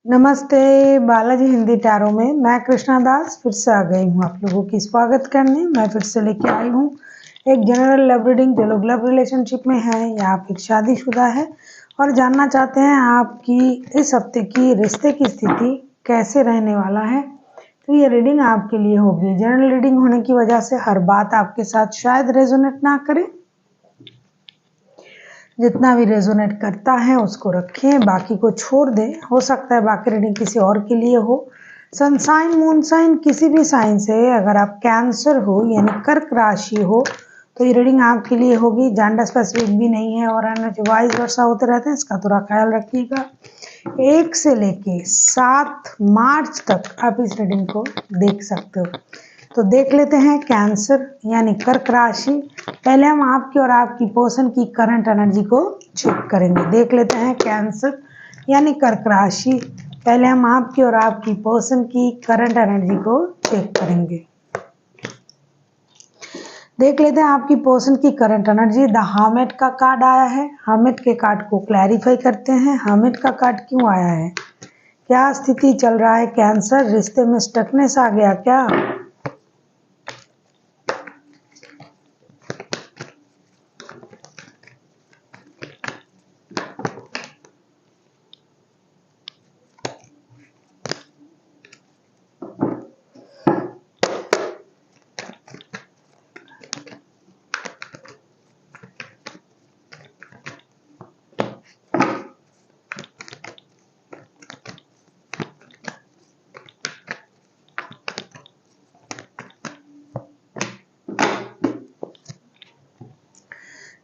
नमस्ते, बालाजी हिंदी टैरो में मैं कृष्णा दास फिर से आ गई हूँ आप लोगों की स्वागत करने। मैं फिर से लेके आई हूँ एक जनरल लव रीडिंग। जो लोग लव रिलेशनशिप में हैं या फिर शादीशुदा है और जानना चाहते हैं आपकी इस हफ्ते की रिश्ते की स्थिति कैसे रहने वाला है, तो ये रीडिंग आपके लिए होगी। जनरल रीडिंग होने की वजह से हर बात आपके साथ शायद रेजोनेट ना करे, जितना भी रेजोनेट करता है उसको रखें, बाकी को छोड़ दें। हो सकता है बाकी रीडिंग किसी और के लिए हो। सनसाइन मून साइन किसी भी साइन से, अगर आप कैंसर हो यानी कर्क राशि हो तो ये रीडिंग आपके लिए होगी। जेंडर स्पेसिफिक भी नहीं है और एनर्जी वाइज वर्षा होते रहते हैं, इसका थोड़ा ख्याल रखिएगा। 1 से लेके 7 मार्च तक आप इस रीडिंग को देख सकते हो। तो देख लेते हैं कैंसर यानी कर्क राशि। पहले हम आपकी और आपकी पर्सन की करंट एनर्जी को चेक करेंगे। देख लेते हैं कैंसर यानी कर्क राशि। पहले हम आपकी और आपकी पर्सन की करंट एनर्जी को चेक करेंगे। देख लेते हैं आपकी पर्सन की करंट एनर्जी। द हर्मिट का कार्ड आया है। हर्मिट के कार्ड को क्लैरिफाई करते हैं। हर्मिट का कार्ड क्यों आया है, क्या स्थिति चल रहा है कैंसर, रिश्ते में स्टकनेस आ गया क्या?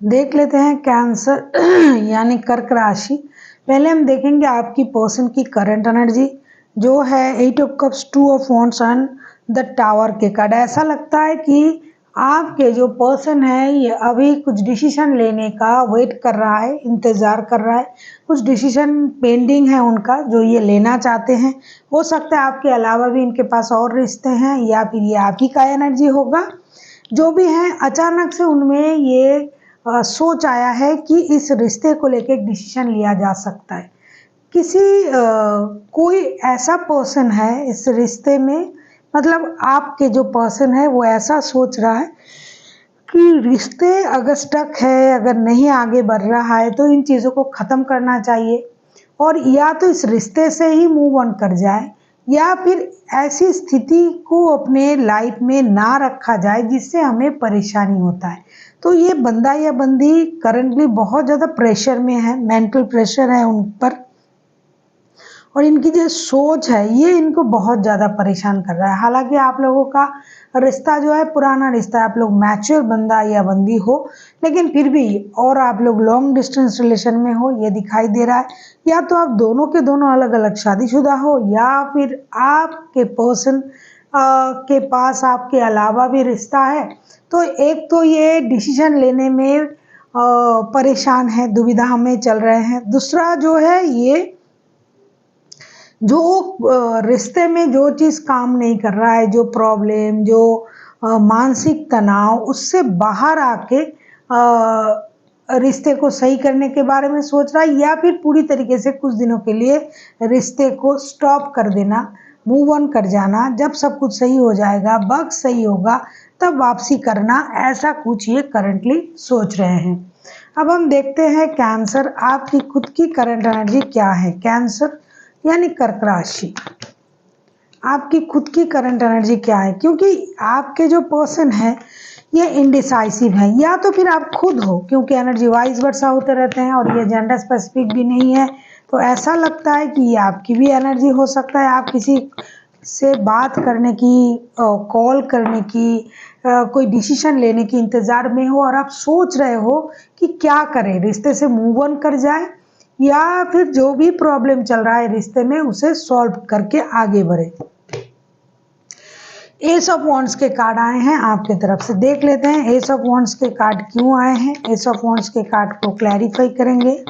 देख लेते हैं कैंसर यानी कर्क राशि। पहले हम देखेंगे आपकी पर्सन की करंट एनर्जी जो है 8 of cups, 2 of wands and the tower के कार्ड। ऐसा लगता है कि आपके जो पर्सन है ये अभी कुछ डिसीजन लेने का वेट कर रहा है, इंतज़ार कर रहा है। कुछ डिसीजन पेंडिंग है उनका जो ये लेना चाहते हैं। हो सकता है आपके अलावा भी इनके पास और रिश्ते हैं या फिर ये आप ही का एनर्जी होगा। जो भी है अचानक से उनमें ये सोच आया है कि इस रिश्ते को लेकर एक डिसीजन लिया जा सकता है। किसी कोई ऐसा पर्सन है इस रिश्ते में, मतलब आपके जो पर्सन है वो ऐसा सोच रहा है कि रिश्ते अगर स्टक है, अगर नहीं आगे बढ़ रहा है तो इन चीज़ों को ख़त्म करना चाहिए और या तो इस रिश्ते से ही मूव ऑन कर जाए या फिर ऐसी स्थिति को अपने लाइफ में ना रखा जाए जिससे हमें परेशानी होता है। तो ये बंदा या बंदी करंटली बहुत ज़्यादा प्रेशर में है, मेंटल प्रेशर है उन पर, और इनकी जो सोच है ये इनको बहुत ज़्यादा परेशान कर रहा है। हालांकि आप लोगों का रिश्ता जो है पुराना रिश्ता है, आप लोग मैच्योर बंदा या बंदी हो, लेकिन फिर भी और आप लोग लॉन्ग डिस्टेंस रिलेशन में हो ये दिखाई दे रहा है। या तो आप दोनों के दोनों अलग अलग शादीशुदा हो या फिर आपके पर्सन के पास आपके अलावा भी रिश्ता है। तो एक तो ये डिसीजन लेने में परेशान है, दुविधा में चल रहे हैं। दूसरा जो है ये जो रिश्ते में जो चीज़ काम नहीं कर रहा है, जो प्रॉब्लम, जो मानसिक तनाव, उससे बाहर आके रिश्ते को सही करने के बारे में सोच रहा है या फिर पूरी तरीके से कुछ दिनों के लिए रिश्ते को स्टॉप कर देना, मूव ऑन कर जाना। जब सब कुछ सही हो जाएगा, वक्त सही होगा तब वापसी करना, ऐसा कुछ ये करंटली सोच रहे हैं। अब हम देखते हैं कैंसर आपकी खुद की करंट एनर्जी क्या है। कैंसर यानी कर्क राशि, आपकी खुद की करंट एनर्जी क्या है, क्योंकि आपके जो पर्सन है ये इंडिसाइसिव है या तो फिर आप खुद हो, क्योंकि एनर्जी वाइज वर्षा होते रहते हैं और ये जेंडर स्पेसिफिक भी नहीं है। तो ऐसा लगता है कि ये आपकी भी एनर्जी हो सकता है। आप किसी से बात करने की, कॉल करने की, कोई डिसीजन लेने की इंतज़ार में हो और आप सोच रहे हो कि क्या करें, रिश्ते से मूव ऑन कर जाए या फिर जो भी प्रॉब्लम चल रहा है रिश्ते में उसे सॉल्व करके आगे बढ़े। एस ऑफ वॉन्ड्स के कार्ड आए हैं आपके तरफ से। देख लेते हैं एस ऑफ वॉन्ड्स के कार्ड क्यों आए हैं। एस ऑफ वॉन्ड्स के कार्ड को क्लैरिफाई करेंगे।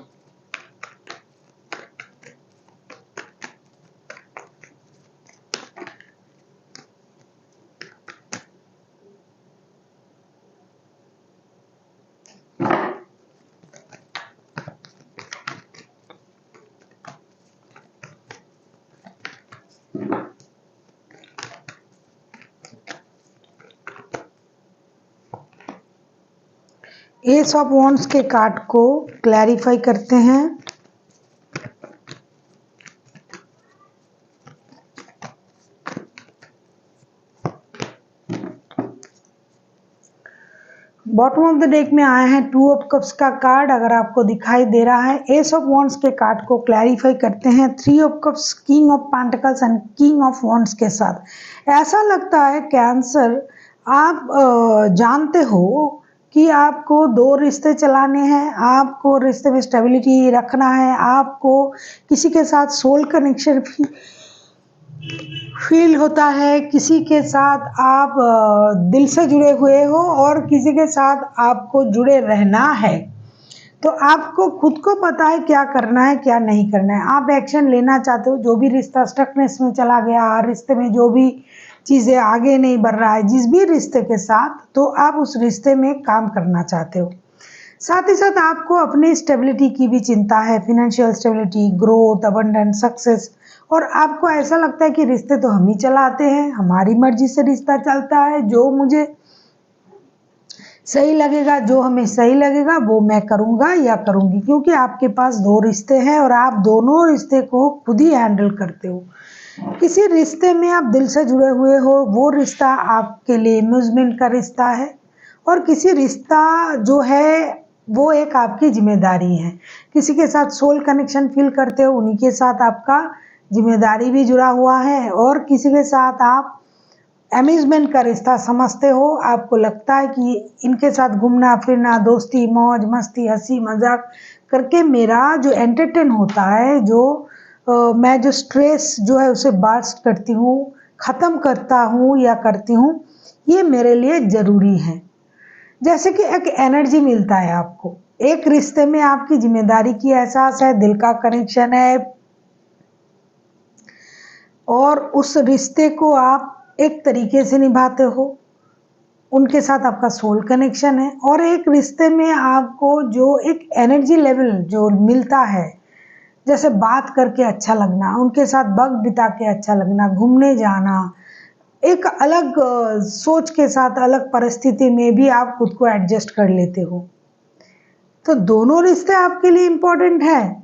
एस ऑफ वॉन्ड्स के कार्ड को क्लैरिफाई करते हैं। बॉटम ऑफ द डेक में आया है टू ऑफ कप्स का कार्ड। अगर आपको दिखाई दे रहा है, एस ऑफ वॉन्ड्स के कार्ड को क्लैरिफाई करते हैं three of cups, king of pentacles and king of wands के साथ। ऐसा लगता है कैंसर, आप जानते हो कि आपको दो रिश्ते चलाने हैं, आपको रिश्ते में स्टेबिलिटी रखना है, आपको किसी के साथ सोल कनेक्शन फील होता है, किसी के साथ आप दिल से जुड़े हुए हो और किसी के साथ आपको जुड़े रहना है। तो आपको खुद को पता है क्या करना है क्या नहीं करना है, आप एक्शन लेना चाहते हो। जो भी रिश्ता स्टकनेस में चला गया, रिश्ते में जो भी चीज़ें आगे नहीं बढ़ रहा है जिस भी रिश्ते के साथ, तो आप उस रिश्ते में काम करना चाहते हो। साथ ही साथ आपको अपनी स्टेबिलिटी की भी चिंता है, financial stability, growth, abundance, success. और आपको ऐसा लगता है कि रिश्ते तो हम ही चलाते हैं, हमारी मर्जी से रिश्ता चलता है, जो मुझे सही लगेगा, जो हमें सही लगेगा वो मैं करूँगा या करूँगी। क्योंकि आपके पास दो रिश्ते हैं और आप दोनों रिश्ते को खुद ही हैंडल करते हो। किसी रिश्ते में आप दिल से जुड़े हुए हो, वो रिश्ता आपके लिए अम्यूजमेंट का रिश्ता है, और किसी रिश्ता जो है वो एक आपकी जिम्मेदारी है। किसी के साथ सोल कनेक्शन फील करते हो, उन्हीं के साथ आपका जिम्मेदारी भी जुड़ा हुआ है, और किसी के साथ आप अम्यूजमेंट का रिश्ता समझते हो। आपको लगता है कि इनके साथ घूमना फिरना, दोस्ती, मौज मस्ती, हंसी मजाक करके मेरा जो एंटरटेन होता है, जो मैं जो स्ट्रेस जो है उसे बर्स्ट करती हूँ, ख़त्म करता हूँ या करती हूँ, ये मेरे लिए ज़रूरी है। जैसे कि एक एनर्जी मिलता है आपको, एक रिश्ते में आपकी जिम्मेदारी की एहसास है, दिल का कनेक्शन है, और उस रिश्ते को आप एक तरीके से निभाते हो, उनके साथ आपका सोल कनेक्शन है। और एक रिश्ते में आपको जो एक एनर्जी लेवल जो मिलता है, जैसे बात करके अच्छा लगना, उनके साथ वक्त बिता के अच्छा लगना, घूमने जाना, एक अलग सोच के साथ अलग परिस्थिति में भी आप खुद को एडजस्ट कर लेते हो। तो दोनों रिश्ते आपके लिए इम्पोर्टेंट है,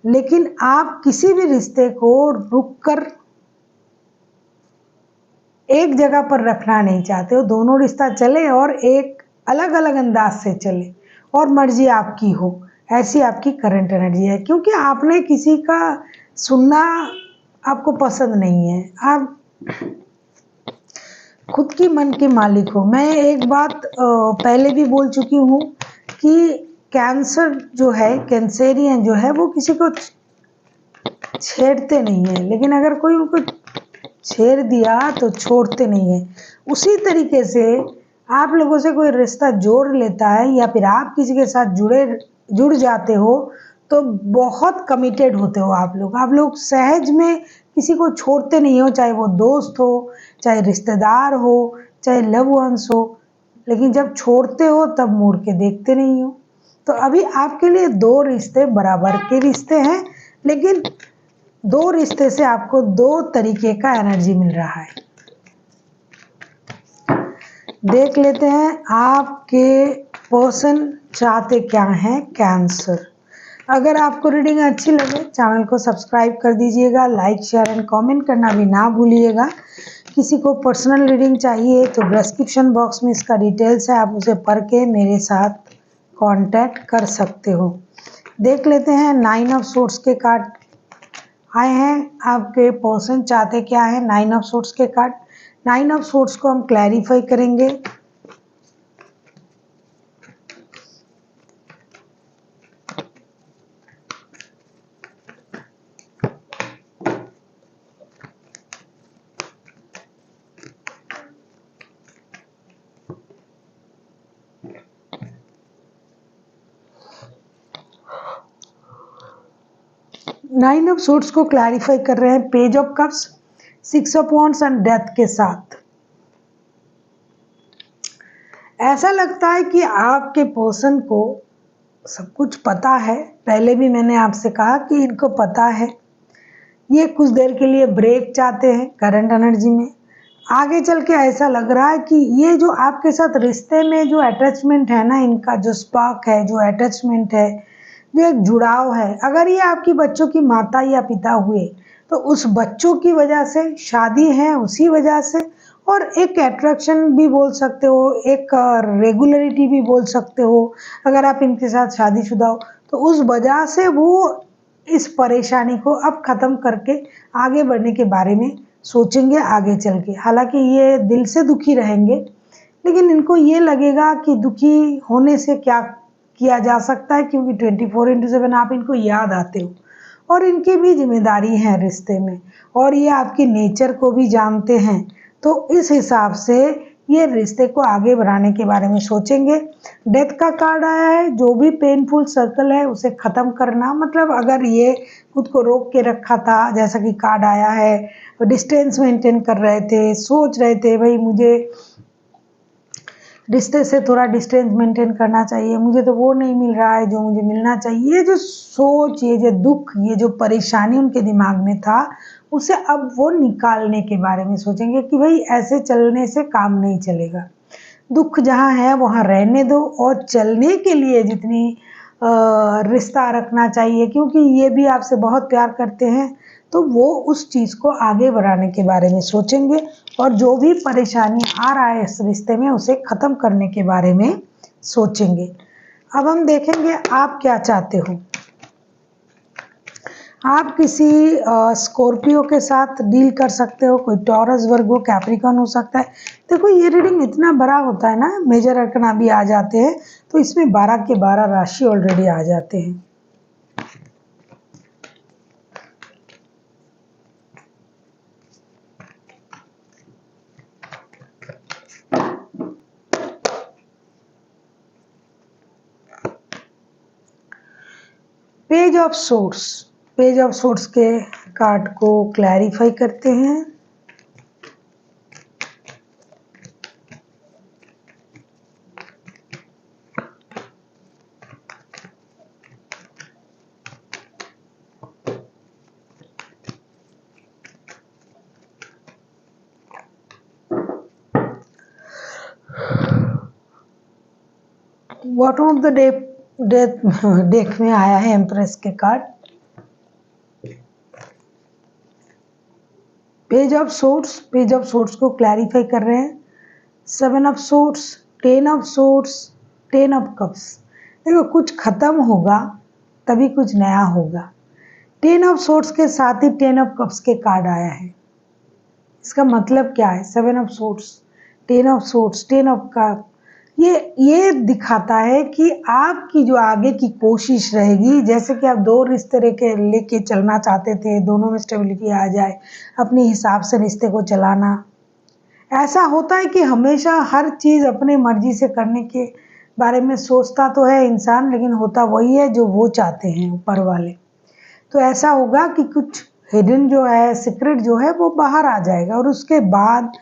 लेकिन आप किसी भी रिश्ते को रुक कर एक जगह पर रखना नहीं चाहते हो। दोनों रिश्ता चले और एक अलग अलग अंदाज से चले, और मर्जी आपकी हो, ऐसी आपकी करंट एनर्जी है। क्योंकि आपने किसी का सुनना आपको पसंद नहीं है, आप खुद की मन के मालिक हो। मैं एक बात पहले भी बोल चुकी हूँ कि कैंसर जो है, कैंसेरियन जो है, वो किसी को छेड़ते नहीं है, लेकिन अगर कोई उनको छेड़ दिया तो छोड़ते नहीं है। उसी तरीके से आप लोगों से कोई रिश्ता जोड़ लेता है, या फिर आप किसी के साथ जुड़ जाते हो, तो बहुत कमिटेड होते हो आप लोग। आप लोग सहज में किसी को छोड़ते नहीं हो, चाहे वो दोस्त हो, चाहे रिश्तेदार हो, चाहे लव वंस हो। लेकिन जब छोड़ते हो तब मुड़ के देखते नहीं हो। तो अभी आपके लिए दो रिश्ते बराबर के रिश्ते हैं, लेकिन दो रिश्ते से आपको दो तरीके का एनर्जी मिल रहा है। देख लेते हैं आपके पर्सन चाहते क्या हैं कैंसर। अगर आपको रीडिंग अच्छी लगे, चैनल को सब्सक्राइब कर दीजिएगा, लाइक शेयर एंड कमेंट करना भी ना भूलिएगा। किसी को पर्सनल रीडिंग चाहिए तो डिस्क्रिप्शन बॉक्स में इसका डिटेल्स है, आप उसे पढ़ के मेरे साथ कांटेक्ट कर सकते हो। देख लेते हैं नाइन ऑफ सोर्ड्स के कार्ड आए हैं। आपके पर्सन चाहते क्या है, नाइन ऑफ सोर्ड्स के कार्ड। नाइन ऑफ सोर्ड्स को हम क्लैरिफाई करेंगे। नाइन ऑफ सोर्ड्स को क्लैरिफाई कर रहे हैं page of cups, six of wands and death के साथ। ऐसा लगता है कि आपके पर्सन को सब कुछ पता है। पहले भी मैंने आपसे कहा कि इनको पता है ये कुछ देर के लिए ब्रेक चाहते हैं करंट एनर्जी में। आगे चल के ऐसा लग रहा है कि ये जो आपके साथ रिश्ते में जो अटैचमेंट है ना, इनका जो स्पार्क है, जो अटैचमेंट है, जो एक जुड़ाव है, अगर ये आपकी बच्चों की माता या पिता हुए तो उस बच्चों की वजह से शादी है, उसी वजह से, और एक अट्रैक्शन भी बोल सकते हो, एक रेगुलरिटी भी बोल सकते हो। अगर आप इनके साथ शादीशुदा हो तो उस वजह से वो इस परेशानी को अब ख़त्म करके आगे बढ़ने के बारे में सोचेंगे आगे चल के। हालांकि ये दिल से दुखी रहेंगे, लेकिन इनको ये लगेगा कि दुखी होने से क्या किया जा सकता है, क्योंकि 24/7 आप इनको याद आते हो और इनकी भी जिम्मेदारी है रिश्ते में, और ये आपकी नेचर को भी जानते हैं। तो इस हिसाब से ये रिश्ते को आगे बढ़ाने के बारे में सोचेंगे। डेथ का कार्ड आया है, जो भी पेनफुल सर्कल है उसे ख़त्म करना, मतलब अगर ये खुद को रोक के रखा था, जैसा कि कार्ड आया है, डिस्टेंस मेंटेन कर रहे थे, सोच रहे थे भाई मुझे रिश्ते से थोड़ा डिस्टेंस मेंटेन करना चाहिए, मुझे तो वो नहीं मिल रहा है जो मुझे मिलना चाहिए। ये जो सोच, ये जो दुख, ये जो परेशानी उनके दिमाग में था, उसे अब वो निकालने के बारे में सोचेंगे कि भाई ऐसे चलने से काम नहीं चलेगा। दुख जहाँ है वहाँ रहने दो, और चलने के लिए जितनी रिश्ता रखना चाहिए, क्योंकि ये भी आपसे बहुत प्यार करते हैं, तो वो उस चीज़ को आगे बढ़ाने के बारे में सोचेंगे, और जो भी परेशानी आ रहा है इस रिश्ते में उसे ख़त्म करने के बारे में सोचेंगे। अब हम देखेंगे आप क्या चाहते हो। आप किसी स्कॉर्पियो के साथ डील कर सकते हो, कोई टॉरस, वर्गो, कैप्रिकॉर्न हो सकता है। देखो ये रीडिंग इतना बड़ा होता है ना, मेजर अरकना भी आ जाते हैं, तो इसमें 12 के 12 राशि ऑलरेडी आ जाते हैं। Page of source, page of source के कार्ड को क्लैरिफाई करते हैं। बॉटम ऑफ द डेक में आया है एम्प्रेस के card. Page of source, page of source को क्लैरिफाई कर रहे हैं। 7 of source, 10 of source, 10 of cups. देखो कुछ खत्म होगा तभी कुछ नया होगा। 10 ऑफ सोर्स के साथ ही 10 ऑफ कप्स के कार्ड आया है। इसका मतलब क्या है? 7 of source, 10 of source, 10 of cup, ये दिखाता है कि आपकी जो आगे की कोशिश रहेगी, जैसे कि आप 2 रिश्ते लेके चलना चाहते थे, दोनों में स्टेबिलिटी आ जाए, अपने हिसाब से रिश्ते को चलाना। ऐसा होता है कि हमेशा हर चीज़ अपने मर्जी से करने के बारे में सोचता तो है इंसान, लेकिन होता वही है जो वो चाहते हैं ऊपर वाले। तो ऐसा होगा कि कुछ हिडन जो है, सीक्रेट जो है वो बाहर आ जाएगा, और उसके बाद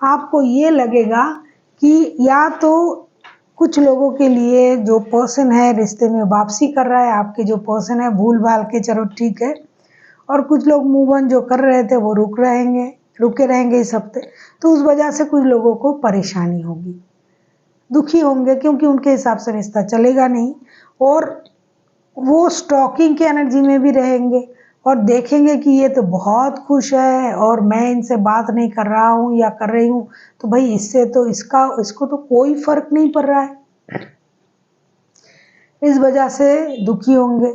आपको ये लगेगा कि या तो कुछ लोगों के लिए जो पर्सन है रिश्ते में वापसी कर रहा है, आपके जो पर्सन है भूल भाल के चलो ठीक है, और कुछ लोग मूव ऑन जो कर रहे थे वो रुके रहेंगे इस हफ्ते। तो उस वजह से कुछ लोगों को परेशानी होगी, दुखी होंगे, क्योंकि उनके हिसाब से रिश्ता चलेगा नहीं, और वो स्टॉकिंग की एनर्जी में भी रहेंगे और देखेंगे कि ये तो बहुत खुश है और मैं इनसे बात नहीं कर रहा हूँ या कर रही हूँ, तो भाई इससे तो इसको तो कोई फर्क नहीं पड़ रहा है। इस वजह से दुखी होंगे,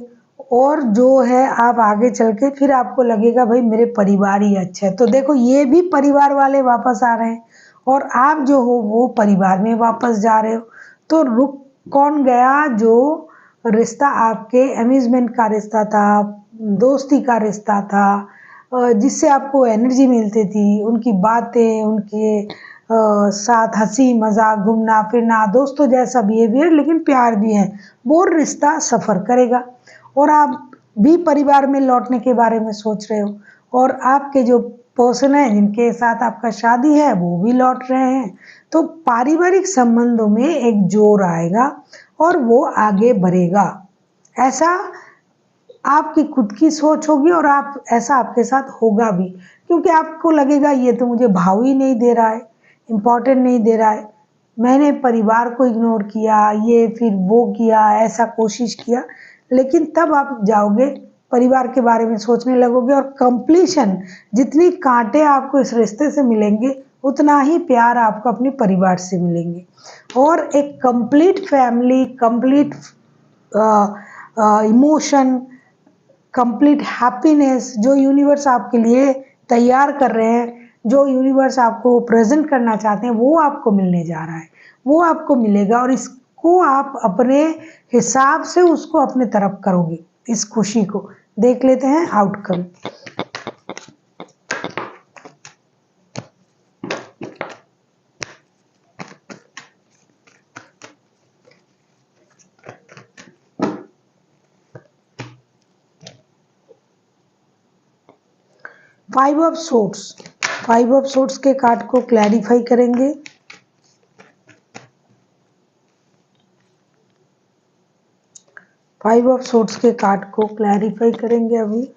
और जो है आप आगे चल के फिर आपको लगेगा भाई मेरे परिवार ही अच्छा है। तो देखो ये भी परिवार वाले वापस आ रहे हैं, और आप जो हो वो परिवार में वापस जा रहे हो। तो रुक कौन गया? जो रिश्ता आपके अम्यूजमेंट का रिश्ता था, दोस्ती का रिश्ता था, जिससे आपको एनर्जी मिलती थी, उनकी बातें, उनके साथ हंसी मजाक, घूमना फिरना, दोस्तों जैसा बिहेवियर, लेकिन प्यार भी है, वो रिश्ता सफ़र करेगा। और आप भी परिवार में लौटने के बारे में सोच रहे हो, और आपके जो पर्सन है जिनके साथ आपका शादी है वो भी लौट रहे हैं। तो पारिवारिक संबंधों में एक जोर आएगा और वो आगे बढ़ेगा। ऐसा आपकी खुद की सोच होगी और आप ऐसा आपके साथ होगा भी, क्योंकि आपको लगेगा ये तो मुझे भाव ही नहीं दे रहा है, इम्पोर्टेंट नहीं दे रहा है, मैंने परिवार को इग्नोर किया, ये फिर वो किया, ऐसा कोशिश किया। लेकिन तब आप जाओगे परिवार के बारे में सोचने लगोगे और कंप्लीशन, जितनी कांटे आपको इस रिश्ते से मिलेंगे उतना ही प्यार आपको अपने परिवार से मिलेंगे। और एक complete family, complete emotion, complete happiness जो यूनिवर्स आपके लिए तैयार कर रहे हैं, जो यूनिवर्स आपको प्रेजेंट करना चाहते हैं, वो आपको मिलने जा रहा है, वो आपको मिलेगा। और इसको आप अपने हिसाब से उसको अपने तरफ करोगे। इस खुशी को देख लेते हैं outcome. Five of swords, five of swords के कार्ड को क्लैरिफाई करेंगे। फाइव ऑफ सोर्ड्स के कार्ड को क्लैरिफाई करेंगे अभी।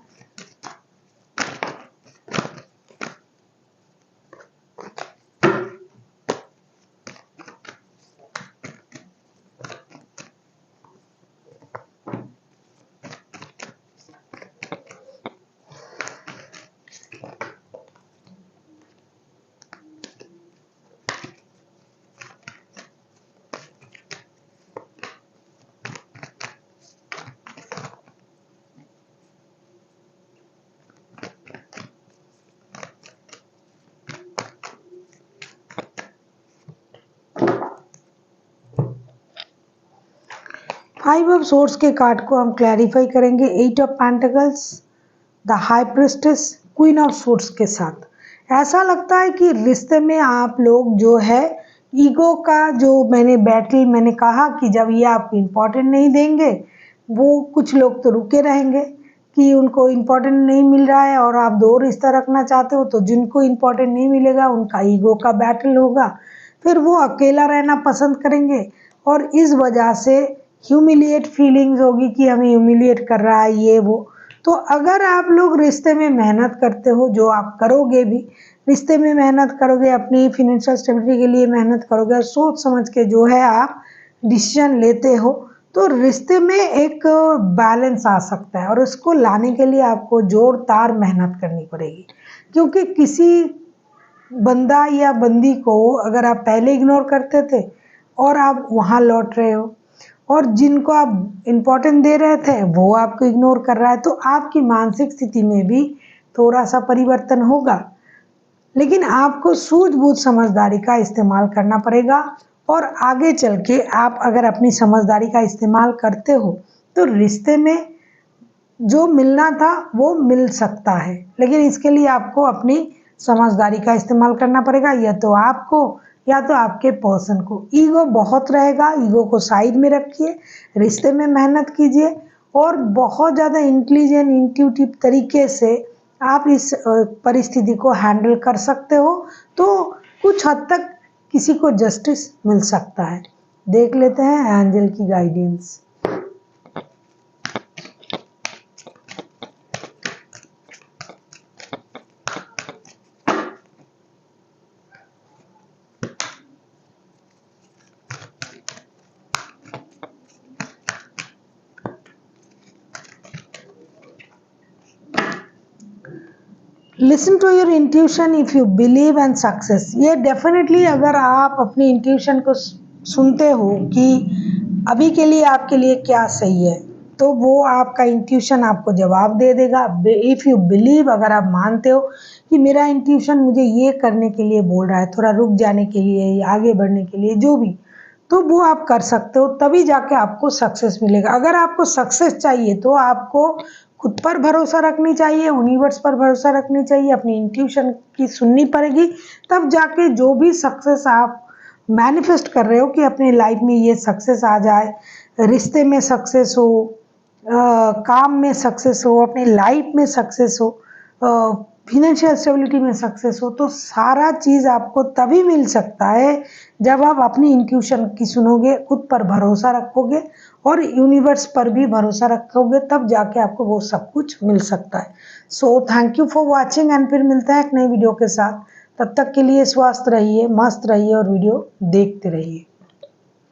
फाइव ऑफ सोर्ड्स के कार्ड को हम क्लैरिफाई करेंगे eight of pentacles, the high priestess, queen of swords के साथ। ऐसा लगता है कि रिश्ते में आप लोग जो है ईगो का जो मैंने कहा कि जब ये आप इम्पोर्टेंट नहीं देंगे, वो कुछ लोग तो रुके रहेंगे कि उनको इम्पोर्टेंट नहीं मिल रहा है और आप दो रिश्ता रखना चाहते हो, तो जिनको इम्पोर्टेंट नहीं मिलेगा उनका ईगो का बैटल होगा, फिर वो अकेला रहना पसंद करेंगे। और इस वजह से ह्यूमिलिएट फीलिंग्स होगी कि हमें ह्यूमिलिएट कर रहा है ये वो। तो अगर आप लोग रिश्ते में मेहनत करते हो, जो आप करोगे भी, रिश्ते में मेहनत करोगे, अपनी फिनेंशियल स्टेबिलिटी के लिए मेहनत करोगे और सोच समझ के जो है आप डिसीजन लेते हो, तो रिश्ते में एक बैलेंस आ सकता है। और उसको लाने के लिए आपको जोरदार मेहनत करनी पड़ेगी, क्योंकि किसी बंदा या बंदी को अगर आप पहले इग्नोर करते थे और आप वहाँ लौट रहे हो, और जिनको आप इम्पोर्टेंट दे रहे थे वो आपको इग्नोर कर रहा है, तो आपकी मानसिक स्थिति में भी थोड़ा सा परिवर्तन होगा। लेकिन आपको सूझबूझ समझदारी का इस्तेमाल करना पड़ेगा। और आगे चल के आप अगर अपनी समझदारी का इस्तेमाल करते हो तो रिश्ते में जो मिलना था वो मिल सकता है। लेकिन इसके लिए आपको अपनी समझदारी का इस्तेमाल करना पड़ेगा, या तो आपको या तो आपके पर्सन को। ईगो बहुत रहेगा, ईगो को साइड में रखिए, रिश्ते में मेहनत कीजिए और बहुत ज़्यादा इंटेलिजेंट इंट्यूटिव तरीके से आप इस परिस्थिति को हैंडल कर सकते हो, तो कुछ हद तक किसी को जस्टिस मिल सकता है। देख लेते हैं एंजल की guidance. Listen to your intuition if you believe and success. ये डेफिनेटली अगर आप अपनी इंट्यूशन को सुनते हो कि अभी के लिए आपके लिए क्या सही है, तो वो आपका इंट्यूशन आपको जवाब दे देगा। इफ़ यू बिलीव, अगर आप मानते हो कि मेरा इंट्यूशन मुझे ये करने के लिए बोल रहा है, थोड़ा रुक जाने के लिए, आगे बढ़ने के लिए, जो भी, तो वो आप कर सकते हो, तभी जाके आपको सक्सेस मिलेगा। अगर आपको सक्सेस चाहिए तो आपको खुद पर भरोसा रखनी चाहिए, यूनिवर्स पर भरोसा रखनी चाहिए, अपनी इंट्यूशन की सुननी पड़ेगी, तब जाके जो भी सक्सेस आप मैनिफेस्ट कर रहे हो कि अपनी लाइफ में ये सक्सेस आ जाए, रिश्ते में सक्सेस हो, काम में सक्सेस हो, अपनी लाइफ में सक्सेस हो, फिनेंशियल स्टेबिलिटी में सक्सेस हो, तो सारा चीज़ आपको तभी मिल सकता है जब आप अपनी इंट्यूशन की सुनोगे, खुद पर भरोसा रखोगे और यूनिवर्स पर भी भरोसा रखोगे, तब जाके आपको वो सब कुछ मिल सकता है। So thank you for watching and फिर मिलते हैं एक नई वीडियो के साथ। तब तक के लिए स्वस्थ रहिए, मस्त रहिए और वीडियो देखते रहिए।